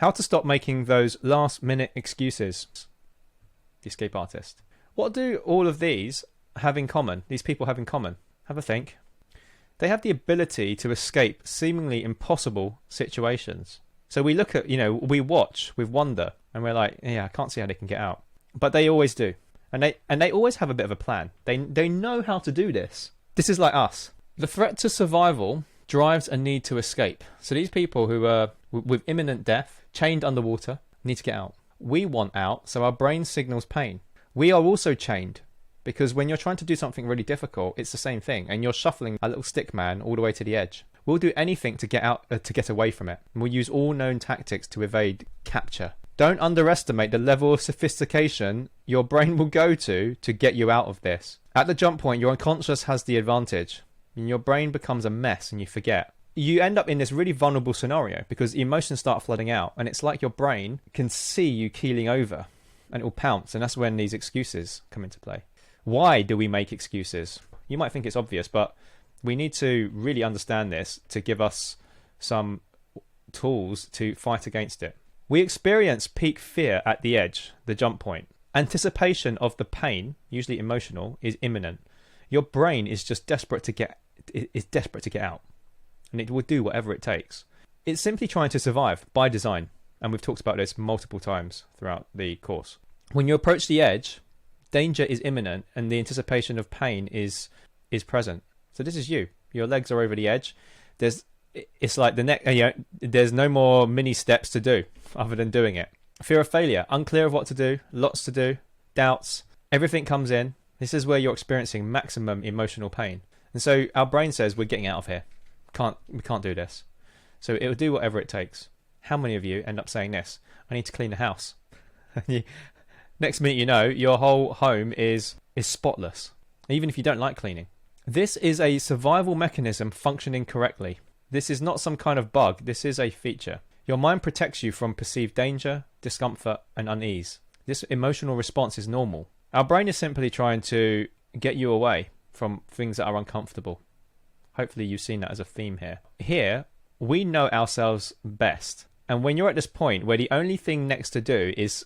How to stop making those last-minute excuses. The escape artist. What do all of these have in common? These people have in common? Have a think. They have the ability to escape seemingly impossible situations. So we look at, we watch with wonder and we're like, yeah, I can't see how they can get out. But they always do. And they always have a bit of a plan. They know how to do this. This is like us. The threat to survival drives a need to escape. So these people who are with imminent death, chained underwater, need to get out. We want out, so our brain signals pain. We are also chained because when you're trying to do something really difficult, it's the same thing. And you're shuffling a little stick man all the way to the edge. We'll do anything to get out, to get away from it. And we'll use all known tactics to evade capture. Don't underestimate the level of sophistication your brain will go to get you out of this. At the jump point, your unconscious has the advantage. And your brain becomes a mess and you forget. You end up in this really vulnerable scenario because emotions start flooding out. And it's like your brain can see you keeling over and it will pounce. And that's when these excuses come into play. Why do we make excuses? You might think it's obvious, but we need to really understand this to give us some tools to fight against it. We experience peak fear at the edge, the jump point. Anticipation of the pain, usually emotional, is imminent. Your brain is just desperate to get out, and it will do whatever it takes. It's simply trying to survive by design, and we've talked about this multiple times throughout the course. When you approach the edge, danger is imminent, and the anticipation of pain is present. So this is you. Your legs are over the edge. It's like there's no more mini steps to do other than doing it. Fear of failure, unclear of what to do, lots to do, doubts, everything comes in. This is where you're experiencing maximum emotional pain. And so our brain says, we're getting out of here. We can't do this. So it will do whatever it takes. How many of you end up saying this? I need to clean the house. Next minute you know, your whole home is spotless, even if you don't like cleaning. This is a survival mechanism functioning correctly. This is not some kind of bug. This is a feature. Your mind protects you from perceived danger, discomfort, and unease. This emotional response is normal. Our brain is simply trying to get you away from things that are uncomfortable. Hopefully you've seen that as a theme here. Here, we know ourselves best. And when you're at this point where the only thing next to do is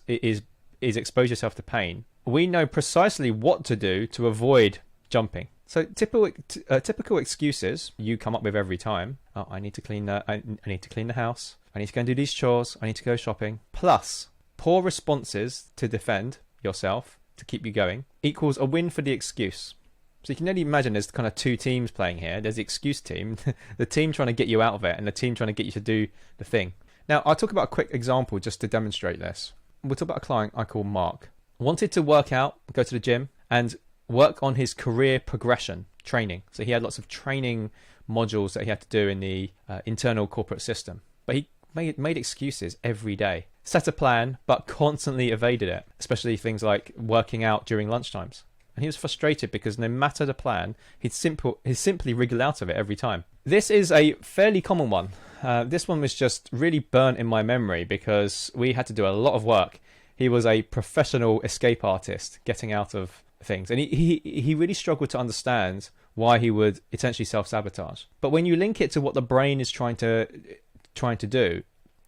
expose yourself to pain, we know precisely what to do to avoid jumping. So typical excuses you come up with every time. Oh, I need to clean the house. I need to go and do these chores. I need to go shopping. Plus, poor responses to defend yourself, to keep you going, equals a win for the excuse. So you can only imagine there's kind of two teams playing here. There's the excuse team, the team trying to get you out of it, and the team trying to get you to do the thing. Now, I'll talk about a quick example just to demonstrate this. We'll talk about a client I call Mark. Wanted to work out, go to the gym, and work on his career progression training. So he had lots of training modules that he had to do in the internal corporate system. But he made excuses every day. Set a plan, but constantly evaded it, especially things like working out during lunchtimes. And he was frustrated because no matter the plan, he'd simply wriggle out of it every time. This is a fairly common one. This one was just really burnt in my memory because we had to do a lot of work. He was a professional escape artist getting out of things, and he really struggled to understand why he would essentially self-sabotage. But when you link it to what the brain is trying to do,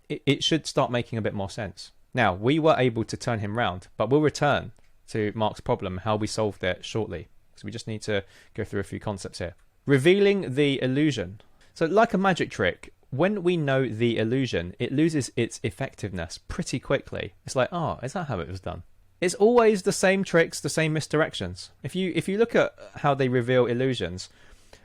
it should start making a bit more sense. Now, we were able to turn him round, but we'll return to Mark's problem, how we solved it shortly. So we just need to go through a few concepts here. Revealing the illusion. So like a magic trick, when we know the illusion, it loses its effectiveness pretty quickly. It's like, oh, is that how it was done? It's always the same tricks, the same misdirections. If you look at how they reveal illusions,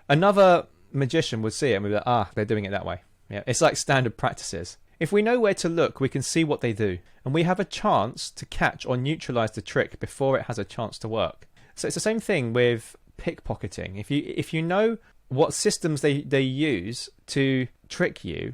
another magician would see it and be like, they're doing it that way. Yeah, it's like standard practices. If we know where to look, we can see what they do, and we have a chance to catch or neutralize the trick before it has a chance to work. So it's the same thing with pickpocketing. If you know what systems they use to trick you,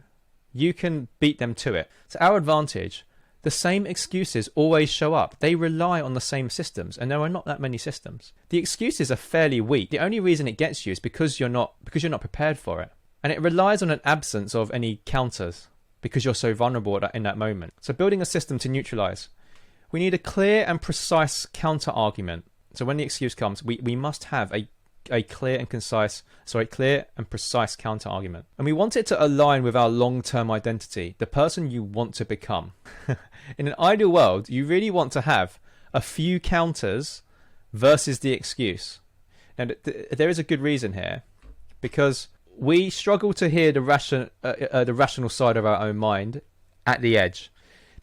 you can beat them to it. So our advantage, the same excuses always show up. They rely on the same systems, and there are not that many systems. The excuses are fairly weak. The only reason it gets you is because you're not prepared for it. And it relies on an absence of any counters because you're so vulnerable in that moment. So building a system to neutralize. We need a clear and precise counter argument. So when the excuse comes, we must have a clear and precise counter argument. And we want it to align with our long-term identity, the person you want to become. In an ideal world, you really want to have a few counters versus the excuse. Now, there is a good reason here, because we struggle to hear the rational side of our own mind at the edge.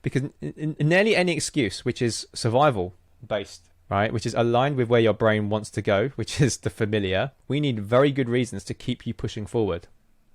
Because in nearly any excuse, which is survival-based, right, which is aligned with where your brain wants to go, which is the familiar, we need very good reasons to keep you pushing forward.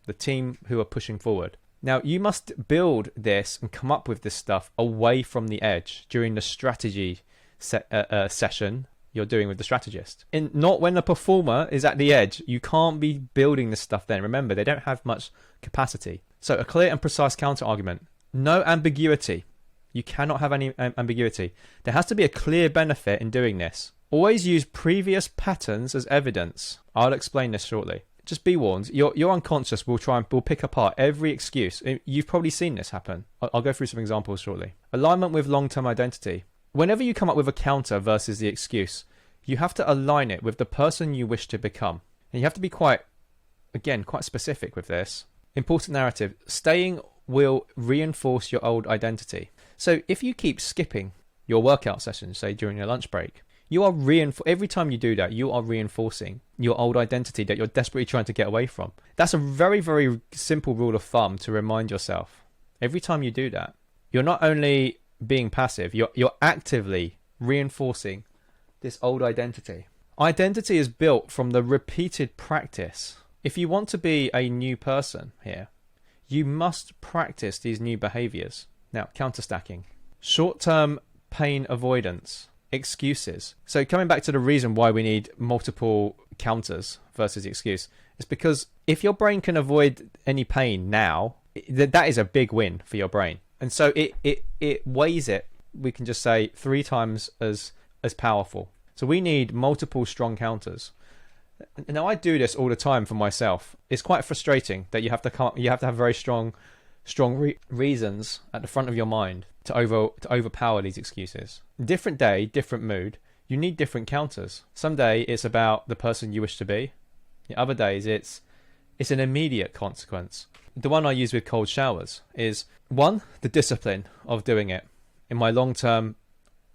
The team who are pushing forward. Now, you must build this and come up with this stuff away from the edge during the strategy session you're doing with the strategist. Not when the performer is at the edge. You can't be building this stuff then. Remember, they don't have much capacity. So a clear and precise counter argument. No ambiguity. You cannot have any ambiguity. There has to be a clear benefit in doing this. Always use previous patterns as evidence. I'll explain this shortly. Just be warned, your unconscious will pick apart every excuse. You've probably seen this happen. I'll go through some examples shortly. Alignment with long-term identity. Whenever you come up with a counter versus the excuse, you have to align it with the person you wish to become. And you have to be quite specific with this. Important narrative. Staying will reinforce your old identity. So if you keep skipping your workout sessions, say during your lunch break, you are every time you do that, you are reinforcing your old identity that you're desperately trying to get away from. That's a very, very simple rule of thumb to remind yourself. Every time you do that, you're not only being passive, you're actively reinforcing this old identity. Identity is built from the repeated practice. If you want to be a new person here, you must practice these new behaviors. Now, counter-stacking. Short-term pain avoidance. Excuses. So coming back to the reason why we need multiple counters versus the excuse, it's because if your brain can avoid any pain now, that is a big win for your brain. And so it weighs it, we can just say, 3 times as powerful. So we need multiple strong counters. Now, I do this all the time for myself. It's quite frustrating that you have to have very strong reasons at the front of your mind to overpower these excuses. Different day, different mood. You need different counters. Some day it's about the person you wish to be. The other days it's an immediate consequence. The one I use with cold showers is 1, the discipline of doing it in my long-term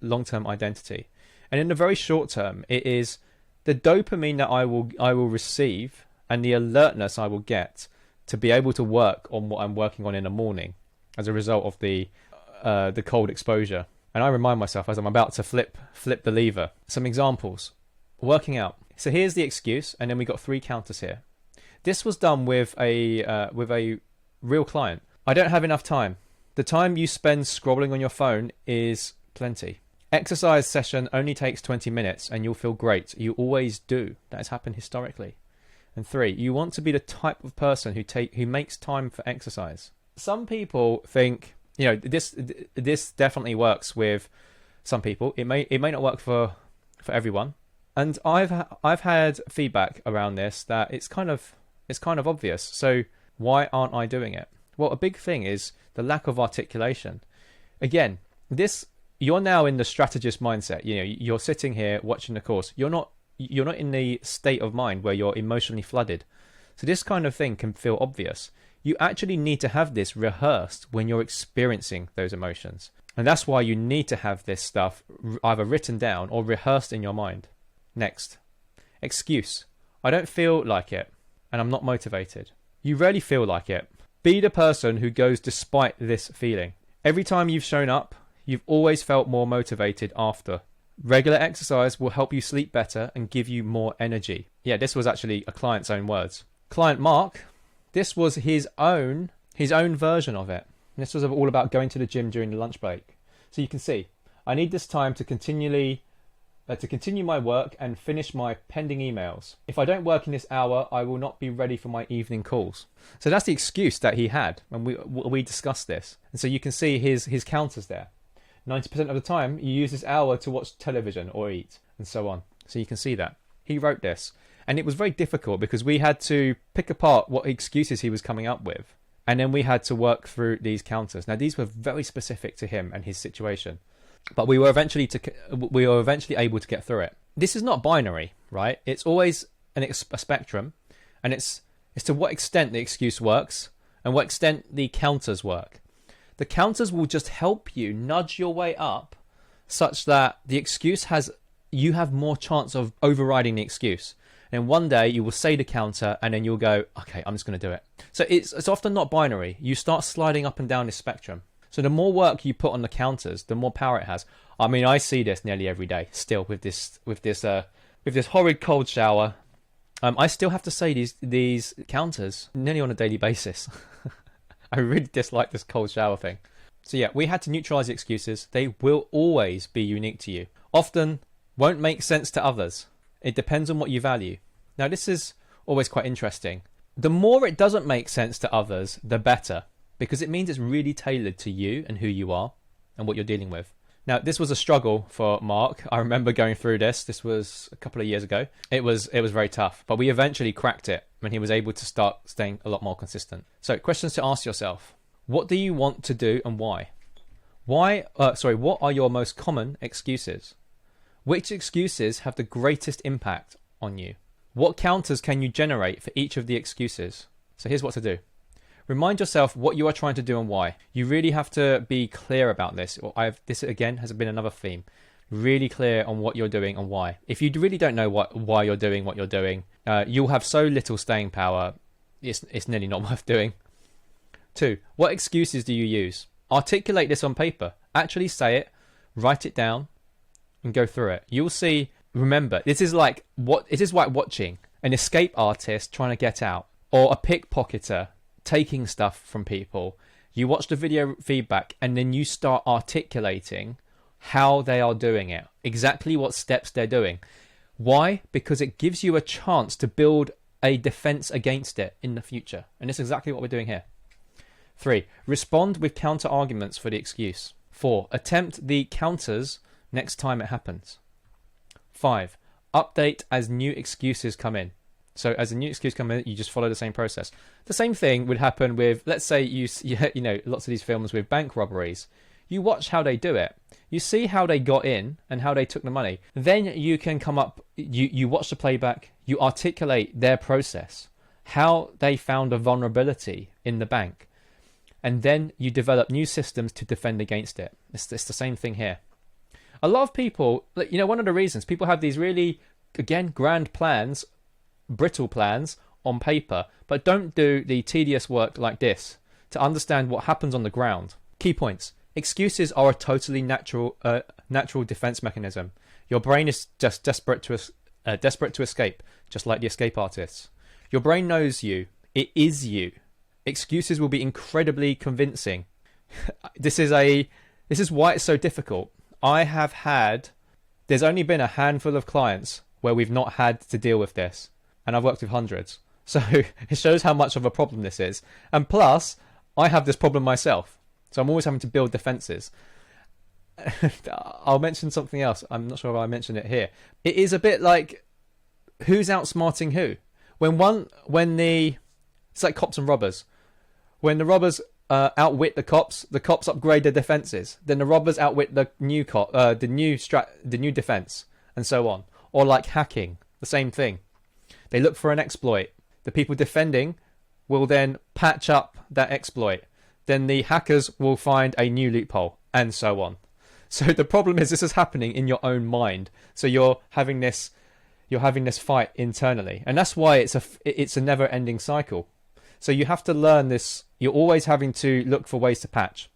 identity, and in the very short term, it is the dopamine that I will receive and the alertness I will get to be able to work on what I'm working on in the morning as a result of the cold exposure. And I remind myself as I'm about to flip the lever. Some examples. Working out. So here's the excuse, and then we got 3 counters here. This was done with a real client. I don't have enough time. The time you spend scrolling on your phone is plenty. Exercise session only takes 20 minutes and you'll feel great. You always do. That has happened historically. And 3, you want to be the type of person who makes time for exercise. Some people think, this definitely works with some people. It may not work for everyone. And I've had feedback around this that it's kind of obvious. So why aren't I doing it? Well, a big thing is the lack of articulation. Again, you're now in the strategist mindset. You're sitting here watching the course. You're not in the state of mind where you're emotionally flooded. So this kind of thing can feel obvious. You actually need to have this rehearsed when you're experiencing those emotions. And that's why you need to have this stuff either written down or rehearsed in your mind. Next, excuse. I don't feel like it and I'm not motivated. You rarely feel like it. Be the person who goes despite this feeling. Every time you've shown up, you've always felt more motivated after. Regular exercise will help you sleep better and give you more energy. Yeah, this was actually a client's own words. Client Mark, this was his own version of it. And this was all about going to the gym during the lunch break. So you can see, I need this time to continue my work and finish my pending emails. If I don't work in this hour, I will not be ready for my evening calls. So that's the excuse that he had, and we discussed this. And so you can see his counters there. 90% of the time, you use this hour to watch television or eat, and so on. So you can see that. He wrote this. And it was very difficult because we had to pick apart what excuses he was coming up with. And then we had to work through these counters. Now, these were very specific to him and his situation. But we were eventually able to get through it. This is not binary, right? It's always a spectrum, and it's to what extent the excuse works and what extent the counters work. The counters will just help you nudge your way up such that the excuse you have more chance of overriding the excuse. And one day you will say the counter and then you'll go, okay, I'm just going to do it. So it's often not binary. You start sliding up and down this spectrum. So the more work you put on the counters, the more power it has. I mean, I see this nearly every day still with this horrid cold shower. I still have to say these counters nearly on a daily basis. I really dislike this cold shower thing. So yeah, we had to neutralize the excuses. They will always be unique to you. Often won't make sense to others. It depends on what you value. Now, this is always quite interesting. The more it doesn't make sense to others, the better, because it means it's really tailored to you and who you are and what you're dealing with. Now, this was a struggle for Mark. I remember going through this. This was a couple of years ago. It was very tough, but we eventually cracked it when he was able to start staying a lot more consistent. So, questions to ask yourself. What do you want to do and why? What are your most common excuses? Which excuses have the greatest impact on you? What counters can you generate for each of the excuses? So here's what to do. Remind yourself what you are trying to do and why. You really have to be clear about this. This again has been another theme. Really clear on what you're doing and why. If you really don't know why you're doing what you're doing, you'll have so little staying power. It's nearly not worth doing. 2. What excuses do you use? Articulate this on paper. Actually say it. Write it down. And go through it. You'll see. Remember, this is like watching an escape artist trying to get out, or a pickpocketer taking stuff from people. You watch the video feedback and then you start articulating how they are doing it, exactly what steps they're doing. Why? Because it gives you a chance to build a defense against it in the future, and it's exactly what we're doing here. 3. Respond with counter arguments for the excuse. 4. Attempt the counters next time it happens. 5. Update as new excuses come in. So as a new excuse comes in, you just follow the same process. The same thing would happen with, let's say you know, lots of these films with bank robberies. You watch how they do it. You see how they got in and how they took the money. Then you can come up, you watch the playback, you articulate their process, how they found a vulnerability in the bank. And then you develop new systems to defend against it. It's the same thing here. A lot of people, one of the reasons people have these really, again, grand plans, brittle plans on paper, but don't do the tedious work like this to understand what happens on the ground. Key points. Excuses are a totally natural defense mechanism. Your brain is just desperate to escape, just like the escape artists. Your brain knows you. It is you. Excuses will be incredibly convincing. This is why it's so difficult. There's only been a handful of clients where we've not had to deal with this, and I've worked with hundreds. So it shows how much of a problem this is. And plus, I have this problem myself. So I'm always having to build defenses. I'll mention something else. I'm not sure if I mentioned it here. It is a bit like, who's outsmarting who? It's like cops and robbers. When the robbers outwit the cops upgrade their defenses. Then the robbers outwit the new the new defense, and so on. Or like hacking, the same thing. They look for an exploit. The people defending will then patch up that exploit. Then the hackers will find a new loophole, and so on. So the problem is this is happening in your own mind. So you're having this fight internally, and that's why it's a never-ending cycle. So you have to learn this. You're always having to look for ways to patch.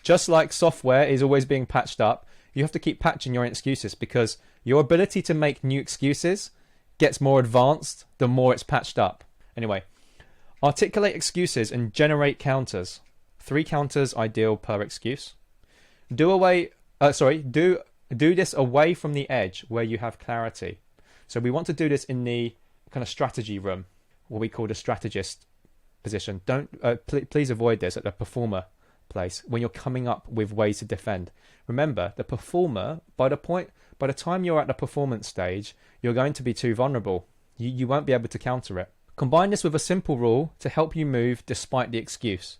Just like software is always being patched up, you have to keep patching your excuses, because your ability to make new excuses gets more advanced the more it's patched up. Anyway, articulate excuses and generate counters. 3 counters ideal per excuse. Do this away from the edge where you have clarity. So we want to do this in the kind of strategy room, what we call the strategist position. Please avoid this at the performer place when you're coming up with ways to defend. Remember, the performer, by the time you're at the performance stage, you're going to be too vulnerable. You won't be able to counter it. Combine this with a simple rule to help you move despite the excuse.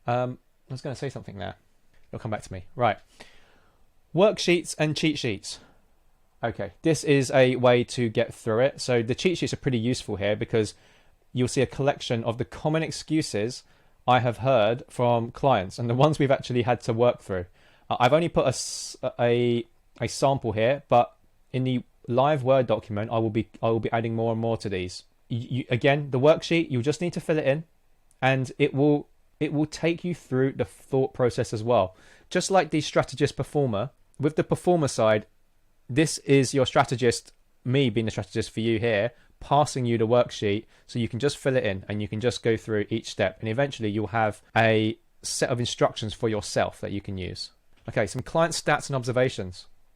I was going to say something there. It'll come back to me. Right. Worksheets and cheat sheets. Okay, this is a way to get through it. So the cheat sheets are pretty useful here because you'll see a collection of the common excuses I have heard from clients and the ones we've actually had to work through. I've only put a sample here, but in the live Word document, I will be adding more and more to these. Again, the worksheet, you'll just need to fill it in, and it will take you through the thought process as well. Just like the strategist performer, with the performer side, this is your strategist, me being the strategist for you here, passing you the worksheet so you can just fill it in and you can just go through each step, and eventually you'll have a set of instructions for yourself that you can use. Okay, some client stats and observations.